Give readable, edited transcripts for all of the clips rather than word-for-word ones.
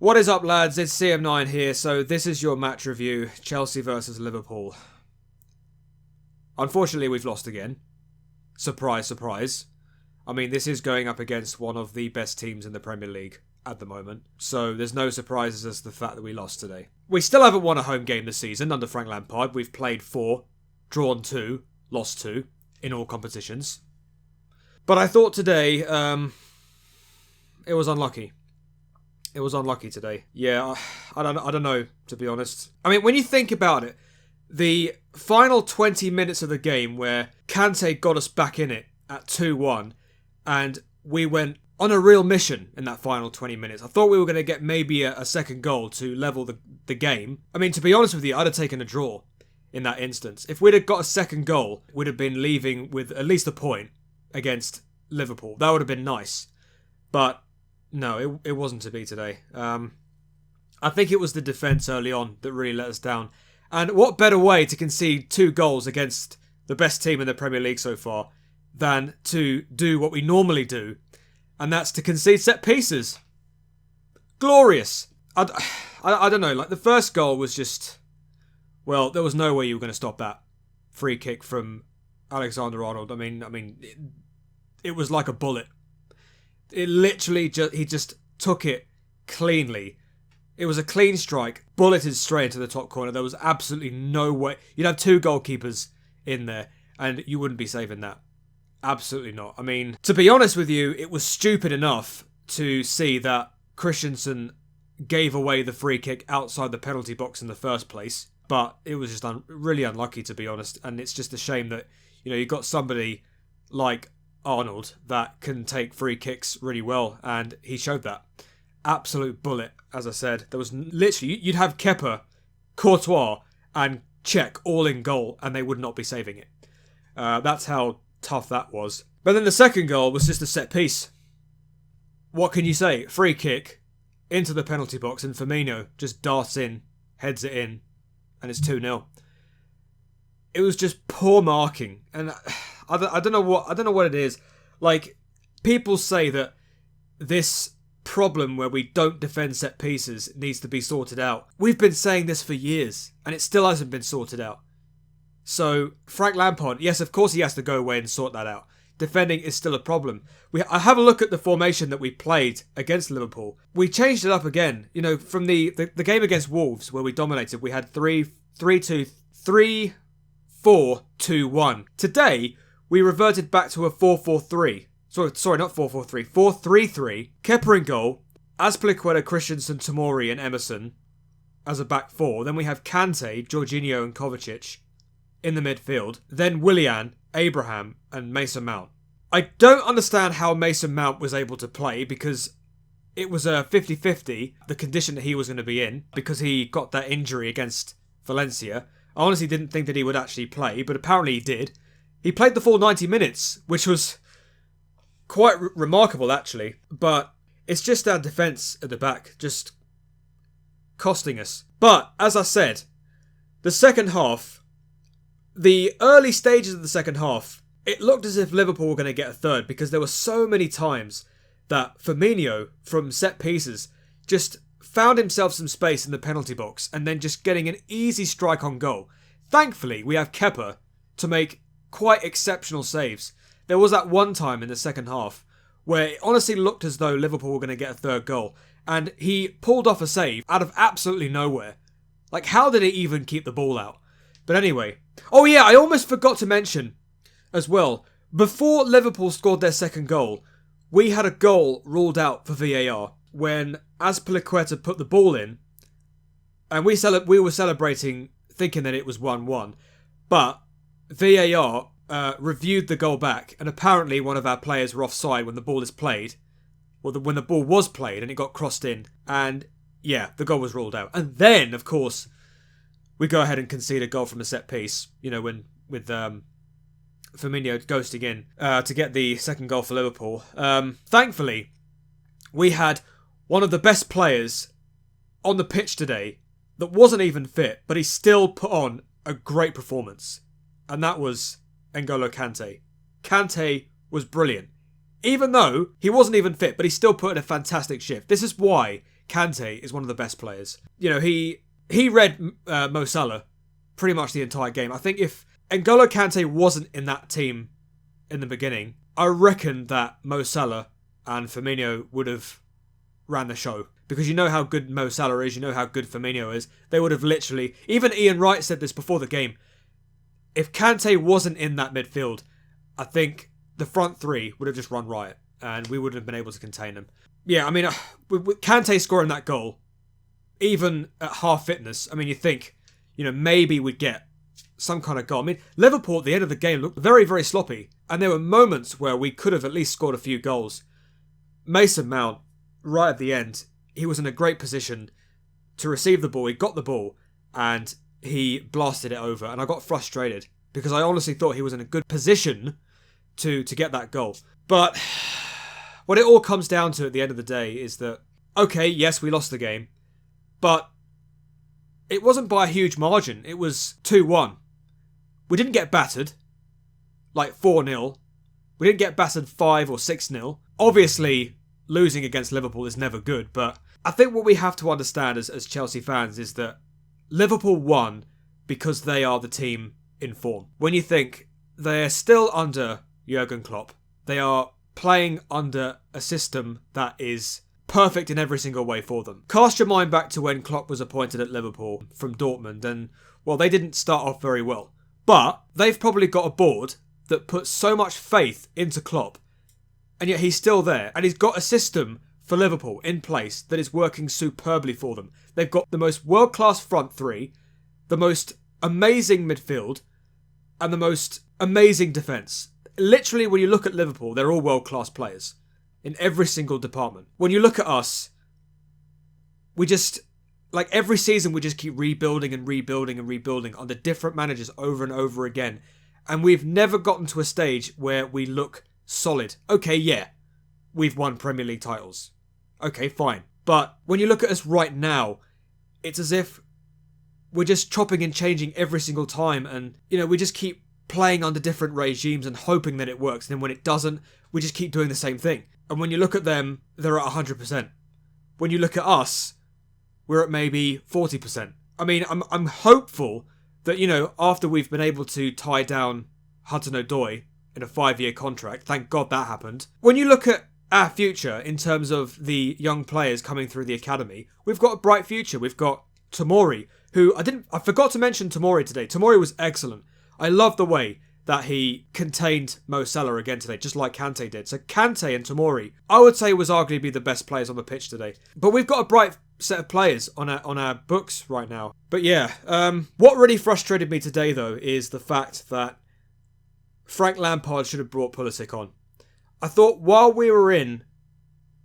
What is up, lads? It's CM9 here. So this is your match review, Chelsea versus Liverpool. Unfortunately, we've lost again. Surprise, surprise. I mean, this is going up against one of the best teams in the Premier League at the moment. So there's no surprises as to the fact that we lost today. We still haven't won a home game this season under Frank Lampard. We've played 4, drawn 2, lost 2 in all competitions. But I thought today, it was unlucky. It was unlucky today. Yeah, I don't know, to be honest. I mean, when you think about it, the final 20 minutes of the game where Kante got us back in it at 2-1, and we went on a real mission in that final 20 minutes. I thought we were going to get maybe a second goal to level the game. I mean, to be honest with you, I'd have taken a draw in that instance. If we'd have got a second goal, we'd have been leaving with at least a point against Liverpool. That would have been nice. But no, it wasn't to be today. I think it was the defence early on that really let us down. And what better way to concede 2 goals against the best team in the Premier League so far than to do what we normally do, and that's to concede set pieces. Glorious. I don't know, like the first goal was just, well, there was no way you were going to stop that free kick from Alexander-Arnold. I mean, it was like a bullet. It literally he just took it cleanly. It was a clean strike, bulleted straight into the top corner. There was absolutely no way. You'd have 2 goalkeepers in there and you wouldn't be saving that. Absolutely not. I mean, to be honest with you, it was stupid enough to see that Christensen gave away the free kick outside the penalty box in the first place. But it was just really unlucky, to be honest. And it's just a shame that, you've got somebody like Arnold that can take free kicks really well, and he showed that. Absolute bullet, as I said. There was literally, you'd have Kepa, Courtois and Cech all in goal and they would not be saving it. That's how tough that was. But then the second goal was just a set piece. What can you say? Free kick into the penalty box and Firmino just darts in, heads it in, and it's 2-0. It was just poor marking, and I don't know what it is. Like, people say that this problem where we don't defend set pieces needs to be sorted out. We've been saying this for years, and it still hasn't been sorted out. So, Frank Lampard, yes, of course he has to go away and sort that out. Defending is still a problem. I have a look at the formation that we played against Liverpool. We changed it up again. From the game against Wolves, where we dominated, we had 3-4-2-1. Today, we reverted back to a 4-4-3. Sorry, not 4-4-3. 4-3-3. Kepa in goal. Azpilicueta, Christensen, Tomori and Emerson as a back 4. Then we have Kante, Jorginho and Kovacic in the midfield. Then Willian, Abraham and Mason Mount. I don't understand how Mason Mount was able to play, because it was a 50-50, the condition that he was going to be in, because he got that injury against Valencia. I honestly didn't think that he would actually play, but apparently he did. He played the full 90 minutes, which was quite remarkable, actually. But it's just our defence at the back, just costing us. But, as I said, the second half, the early stages of the second half, it looked as if Liverpool were going to get a third, because there were so many times that Firmino, from set pieces, just found himself some space in the penalty box and then just getting an easy strike on goal. Thankfully, we have Kepa to make quite exceptional saves. There was that one time in the second half where it honestly looked as though Liverpool were going to get a third goal, and he pulled off a save out of absolutely nowhere. Like, how did he even keep the ball out? But anyway. Oh yeah, I almost forgot to mention as well, before Liverpool scored their second goal, we had a goal ruled out for VAR when Azpilicueta put the ball in, and we were celebrating thinking that it was 1-1, but VAR reviewed the goal back, and apparently one of our players were offside when the ball is played, when the ball was played and it got crossed in, and yeah, the goal was ruled out. And then, of course, we go ahead and concede a goal from a set piece, when with Firmino ghosting in to get the second goal for Liverpool. Thankfully, we had one of the best players on the pitch today that wasn't even fit, but he still put on a great performance. And that was N'Golo Kante. Kante was brilliant. Even though he wasn't even fit, but he still put in a fantastic shift. This is why Kante is one of the best players. You know, he read Mo Salah pretty much the entire game. I think if N'Golo Kante wasn't in that team in the beginning, I reckon that Mo Salah and Firmino would have ran the show. Because you know how good Mo Salah is, you know how good Firmino is. They would have literally... Even Ian Wright said this before the game. If Kante wasn't in that midfield, I think the front three would have just run riot. And we wouldn't have been able to contain them. Yeah, I mean, with Kante scoring that goal, even at half fitness, I mean, you think, you know, maybe we'd get some kind of goal. I mean, Liverpool at the end of the game looked very, very sloppy. And there were moments where we could have at least scored a few goals. Mason Mount, right at the end, he was in a great position to receive the ball. He got the ball and he blasted it over. And I got frustrated because I honestly thought he was in a good position to get that goal. But what it all comes down to at the end of the day is that, okay, yes, we lost the game, but it wasn't by a huge margin. It was 2-1. We didn't get battered, like 4-0. We didn't get battered 5 or 6-0. Obviously, losing against Liverpool is never good, but I think what we have to understand as Chelsea fans is that Liverpool won because they are the team in form. When you think they're still under Jurgen Klopp, they are playing under a system that is perfect in every single way for them. Cast your mind back to when Klopp was appointed at Liverpool from Dortmund, and, well, they didn't start off very well. But they've probably got a board that puts so much faith into Klopp, and yet he's still there. And he's got a system for Liverpool in place that is working superbly for them. They've got the most world-class front three, the most amazing midfield, and the most amazing defence. Literally, when you look at Liverpool, they're all world-class players in every single department. When you look at us, we just, like every season, we just keep rebuilding and rebuilding and rebuilding under different managers over and over again. And we've never gotten to a stage where we look solid. Okay, yeah, we've won Premier League titles. Okay, fine. But when you look at us right now, it's as if we're just chopping and changing every single time. And, you know, we just keep playing under different regimes and hoping that it works. And then when it doesn't, we just keep doing the same thing. And when you look at them, they're at 100%. When you look at us, we're at maybe 40%. I mean, I'm hopeful that, you know, after we've been able to tie down Hudson-Odoi in a 5-year contract, thank God that happened. When you look at our future in terms of the young players coming through the academy, we've got a bright future. We've got Tomori, who I forgot to mention Tomori today. Tomori was excellent. I love the way that he contained Mo Salah again today, just like Kante did. So Kante and Tomori, I would say, was arguably the best players on the pitch today. But we've got a bright set of players on our books right now. But yeah, what really frustrated me today, though, is the fact that Frank Lampard should have brought Pulisic on. I thought while we were in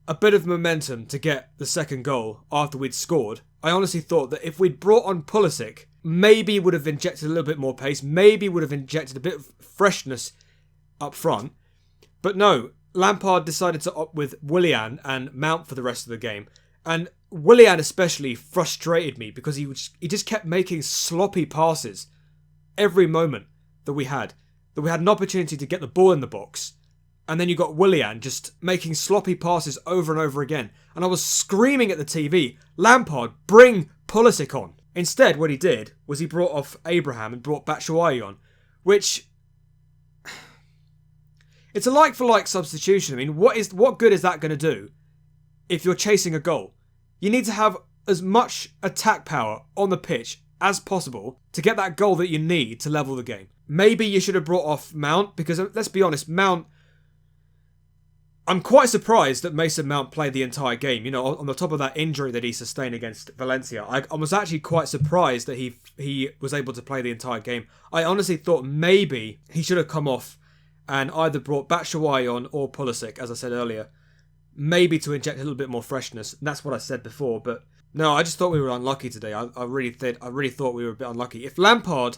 a bit of momentum to get the second goal after we'd scored, I honestly thought that if we'd brought on Pulisic, maybe would have injected a little bit more pace, maybe would have injected a bit of freshness up front. But no, Lampard decided to opt with Willian and Mount for the rest of the game. And Willian especially frustrated me because he just kept making sloppy passes every moment that we had an opportunity to get the ball in the box. And then you got Willian just making sloppy passes over and over again. And I was screaming at the TV, Lampard, bring Pulisic on. Instead, what he did was he brought off Abraham and brought Batshuayi on, which... It's a like-for-like substitution. I mean, what good is that going to do if you're chasing a goal? You need to have as much attack power on the pitch as possible to get that goal that you need to level the game. Maybe you should have brought off Mount, because let's be honest, Mount... I'm quite surprised that Mason Mount played the entire game. You know, on the top of that injury that he sustained against Valencia, I was actually quite surprised that he was able to play the entire game. I honestly thought maybe he should have come off and either brought Batshuayi on or Pulisic, as I said earlier, maybe to inject a little bit more freshness. And that's what I said before. But no, I just thought we were unlucky today. I really thought we were a bit unlucky. If Lampard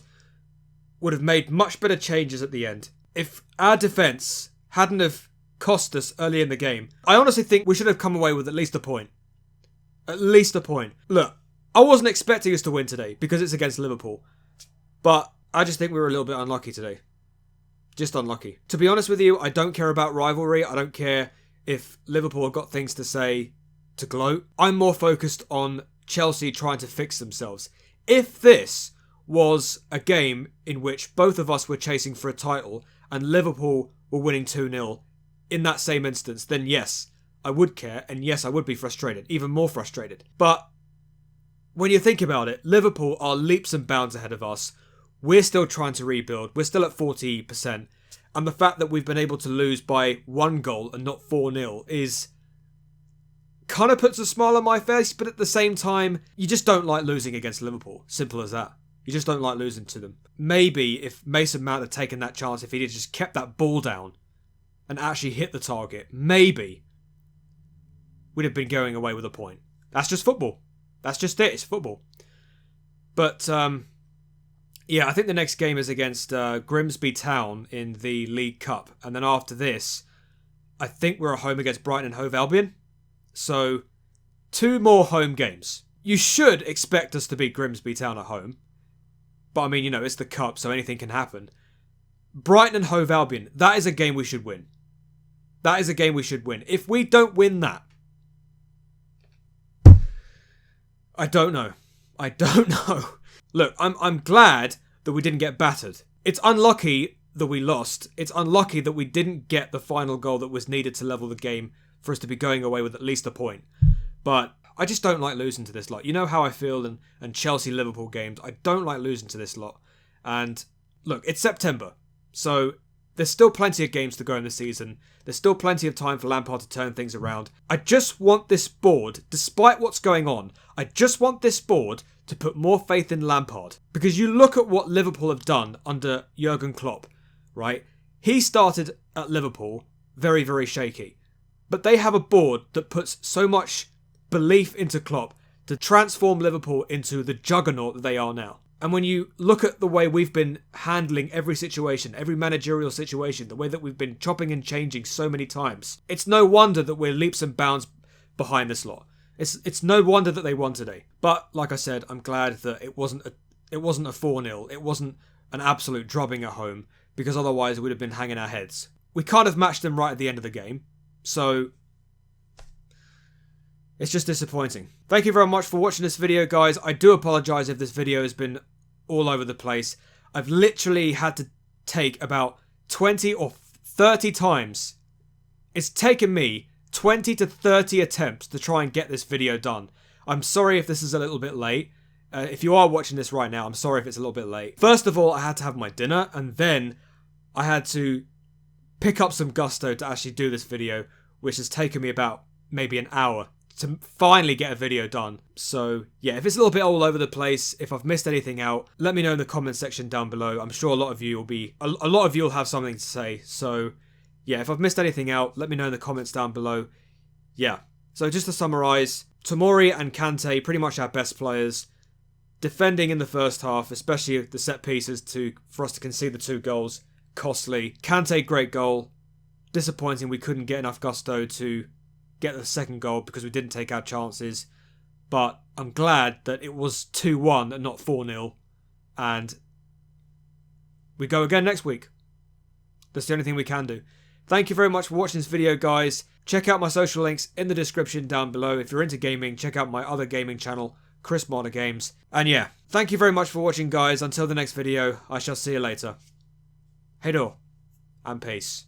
would have made much better changes at the end, if our defence hadn't have cost us early in the game, I honestly think we should have come away with at least a point. At least a point. Look, I wasn't expecting us to win today because it's against Liverpool. But I just think we were a little bit unlucky today. Just unlucky. To be honest with you, I don't care about rivalry. I don't care if Liverpool have got things to say to gloat. I'm more focused on Chelsea trying to fix themselves. If this was a game in which both of us were chasing for a title and Liverpool were winning 2-0 in that same instance, then yes, I would care, and yes, I would be frustrated, even more frustrated. But when you think about it, Liverpool are leaps and bounds ahead of us. We're still trying to rebuild. We're still at 40%. And the fact that we've been able to lose by 1 goal and not 4-0 is kind of puts a smile on my face, but at the same time, you just don't like losing against Liverpool. Simple as that. You just don't like losing to them. Maybe if Mason Mount had taken that chance, if he had just kept that ball down and actually hit the target, maybe we'd have been going away with a point. That's just football. That's just it. It's football. But, yeah, I think the next game is against Grimsby Town in the League Cup. And then after this, I think we're at home against Brighton and Hove Albion. So, 2 more home games. You should expect us to beat Grimsby Town at home. But, I mean, you know, it's the Cup, so anything can happen. Brighton and Hove Albion, that is a game we should win. That is a game we should win. If we don't win that, I don't know. I don't know. Look, I'm glad that we didn't get battered. It's unlucky that we lost. It's unlucky that we didn't get the final goal that was needed to level the game for us to be going away with at least a point. But I just don't like losing to this lot. You know how I feel in Chelsea-Liverpool games. I don't like losing to this lot. And look, it's September. So there's still plenty of games to go in the season. There's still plenty of time for Lampard to turn things around. I just want this board, despite what's going on, I just want this board to put more faith in Lampard. Because you look at what Liverpool have done under Jurgen Klopp, right? He started at Liverpool very, very shaky. But they have a board that puts so much belief into Klopp to transform Liverpool into the juggernaut that they are now. And when you look at the way we've been handling every situation, every managerial situation, the way that we've been chopping and changing so many times, it's no wonder that we're leaps and bounds behind this lot. It's no wonder that they won today. But like I said, I'm glad that it wasn't a 4-0. It wasn't an absolute drubbing at home, because otherwise we'd have been hanging our heads. We kind of matched them right at the end of the game, so it's just disappointing. Thank you very much for watching this video, guys. I do apologise if this video has been all over the place. I've literally had to take about 20 or 30 times. It's taken me 20 to 30 attempts to try and get this video done. I'm sorry if this is a little bit late. If you are watching this right now, I'm sorry if it's a little bit late. First of all, I had to have my dinner, and then I had to pick up some gusto to actually do this video, which has taken me about maybe an hour to finally get a video done. So yeah, if it's a little bit all over the place, if I've missed anything out, let me know in the comment section down below. I'm sure a lot of you will have something to say. So yeah, if I've missed anything out, let me know in the comments down below. Yeah, so just to summarise, Tomori and Kante, pretty much our best players. Defending in the first half, especially the set pieces for us to concede the 2 goals, costly. Kante, great goal. Disappointing we couldn't get enough gusto to get the second goal because we didn't take our chances. But I'm glad that it was 2-1 and not 4-0. And we go again next week. That's the only thing we can do. Thank you very much for watching this video, guys. Check out my social links in the description down below. If you're into gaming, check out my other gaming channel, Chris Marner Games. And yeah, thank you very much for watching, guys. Until the next video, I shall see you later. Hey do, and peace.